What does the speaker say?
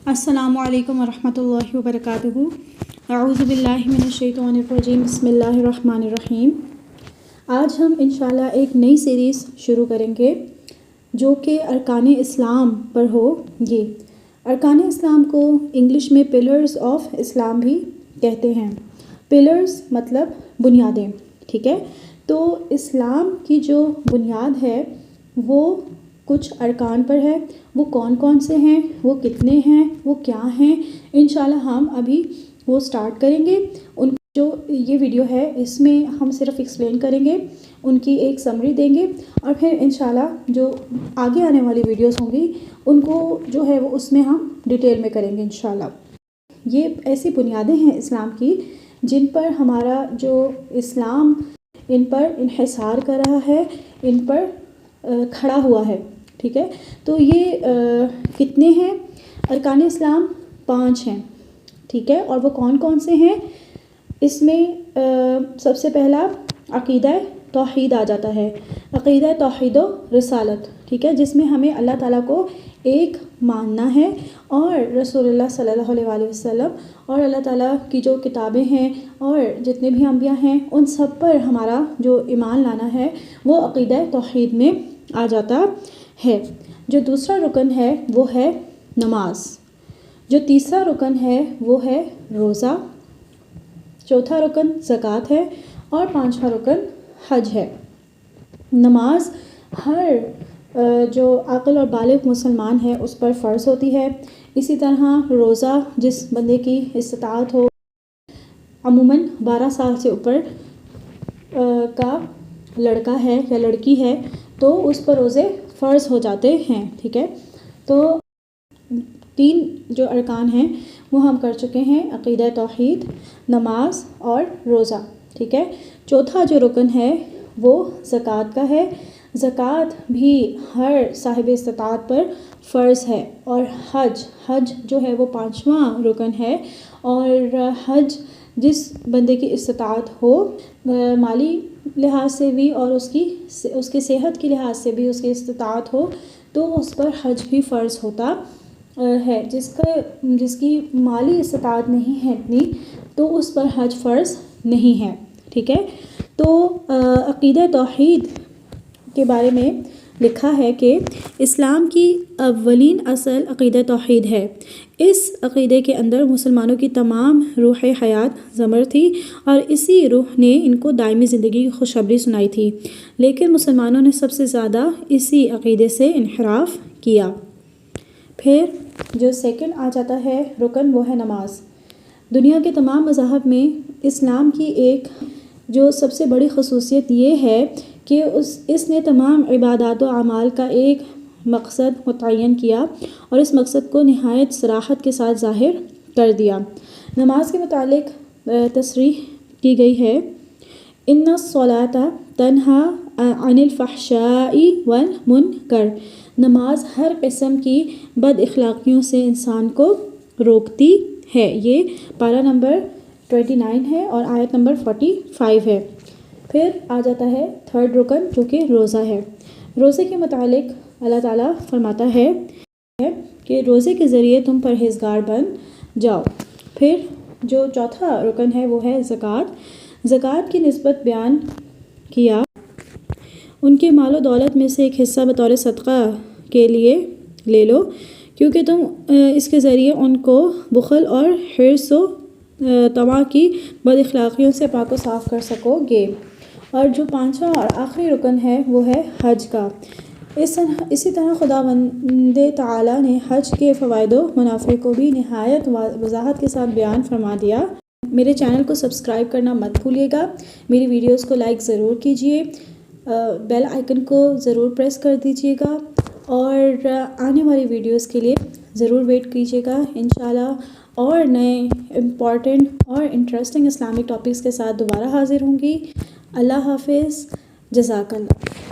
السلام علیکم ورحمۃ اللہ وبرکاتہ۔ اعوذ باللہ من الشیطان الرجیم، بسم اللہ الرحمن الرحیم۔ آج ہم انشاءاللہ ایک نئی سیریز شروع کریں گے جو کہ ارکان اسلام پر ہوگی۔ ارکان اسلام کو انگلش میں پلرز آف اسلام بھی کہتے ہیں۔ پلرز مطلب بنیادیں، ٹھیک ہے۔ تو اسلام کی جو بنیاد ہے وہ کچھ ارکان پر ہے۔ وہ کون کون سے ہیں، وہ کتنے ہیں، وہ کیا ہیں، انشاءاللہ ہم ابھی وہ سٹارٹ کریں گے۔ ان جو یہ ویڈیو ہے اس میں ہم صرف ایکسپلین کریں گے، ان کی ایک سمری دیں گے، اور پھر انشاءاللہ جو آگے آنے والی ویڈیوز ہوں گی ان کو جو ہے وہ اس میں ہم ڈیٹیل میں کریں گے انشاءاللہ۔ یہ ایسی بنیادیں ہیں اسلام کی جن پر ہمارا جو اسلام ان پر انحصار کر رہا ہے، ان پر کھڑا ہوا ہے، ٹھیک ہے۔ تو یہ کتنے ہیں؟ ارکان اسلام 5 ہیں، ٹھیک ہے۔ اور وہ کون کون سے ہیں؟ اس میں سب سے پہلا عقیدہ توحید آ جاتا ہے، عقیدہ توحید و رسالت، ٹھیک ہے، جس میں ہمیں اللہ تعالیٰ کو ایک ماننا ہے اور رسول اللہ صلی اللہ علیہ وآلہ وسلم اور اللہ تعالیٰ کی جو کتابیں ہیں اور جتنے بھی انبیاء ہیں ان سب پر ہمارا جو ایمان لانا ہے وہ عقیدہ توحید میں آ جاتا ہے۔ جو دوسرا رکن ہے وہ ہے نماز، جو تیسرا رکن ہے وہ ہے روزہ، چوتھا رکن زکوٰۃ ہے، اور پانچواں رکن حج ہے۔ نماز ہر جو عاقل اور بالغ مسلمان ہے اس پر فرض ہوتی ہے۔ اسی طرح روزہ جس بندے کی استطاعت ہو، عموماً 12 سال سے اوپر کا لڑکا ہے یا لڑکی ہے تو اس پر روزے فرض ہو جاتے ہیں، ٹھیک ہے۔ تو 3 جو ارکان ہیں وہ ہم کر چکے ہیں، عقیدہ توحید، نماز اور روزہ، ٹھیک ہے۔ چوتھا جو رکن ہے وہ زکوٰۃ کا ہے۔ زکوٰۃ بھی ہر صاحب استطاعت پر فرض ہے، اور حج جو ہے وہ 5واں رکن ہے، اور حج جس بندے کی استطاعت ہو، مالی لحاظ سے بھی اور اس کی صحت کی لحاظ سے بھی اس کی استطاعت ہو تو اس پر حج بھی فرض ہوتا ہے۔ جس کی مالی استطاعت نہیں ہے اتنی تو اس پر حج فرض نہیں ہے، ٹھیک ہے۔ تو عقیدہ توحید کے بارے میں لکھا ہے کہ اسلام کی اولین اصل عقیدہ توحید ہے۔ اس عقیدے کے اندر مسلمانوں کی تمام روح حیات ضمر تھی اور اسی روح نے ان کو دائمی زندگی کی خوشخبری سنائی تھی، لیکن مسلمانوں نے سب سے زیادہ اسی عقیدے سے انحراف کیا۔ پھر جو سیکنڈ آ جاتا ہے رکن وہ ہے نماز۔ دنیا کے تمام مذاہب میں اسلام کی ایک جو سب سے بڑی خصوصیت یہ ہے کہ اس نے تمام عبادات و اعمال کا ایک مقصد متعین کیا اور اس مقصد کو نہایت صراحت کے ساتھ ظاہر کر دیا۔ نماز کے متعلق تصریح کی گئی ہے، ان الصلاۃ تنہی عن الفحشاء والمنکر، نماز ہر قسم کی بد اخلاقیوں سے انسان کو روکتی ہے۔ یہ پارہ نمبر 29 ہے اور آیت نمبر 45 ہے۔ پھر آ جاتا ہے تھرڈ رکن جو کہ روزہ ہے۔ روزے کے متعلق اللہ تعالیٰ فرماتا ہے کہ روزے کے ذریعے تم پرہیزگار بن جاؤ۔ پھر جو چوتھا رکن ہے وہ ہے زکوٰۃ۔ زکوٰۃ کی نسبت بیان کیا، ان کے مال و دولت میں سے ایک حصہ بطور صدقہ کے لیے لے لو، کیونکہ تم اس کے ذریعے ان کو بخل اور حرص و طمع کی بد اخلاقیوں سے پاک و صاف کر سکو گے۔ اور جو پانچواں اور آخری رکن ہے وہ ہے حج کا۔ اسی طرح خداوند تعالیٰ نے حج کے فوائد و منافع کو بھی نہایت وضاحت کے ساتھ بیان فرما دیا۔ میرے چینل کو سبسکرائب کرنا مت بھولیے گا، میری ویڈیوز کو لائک ضرور کیجیے، بیل آئیکن کو ضرور پریس کر دیجیے گا، اور آنے والی ویڈیوز کے لیے ضرور ویٹ کیجیے گا۔ انشاءاللہ اور نئے امپورٹنٹ اور انٹرسٹنگ اسلامک ٹاپکس کے ساتھ دوبارہ حاضر ہوں گی۔ اللہ حافظ، جزاک اللہ۔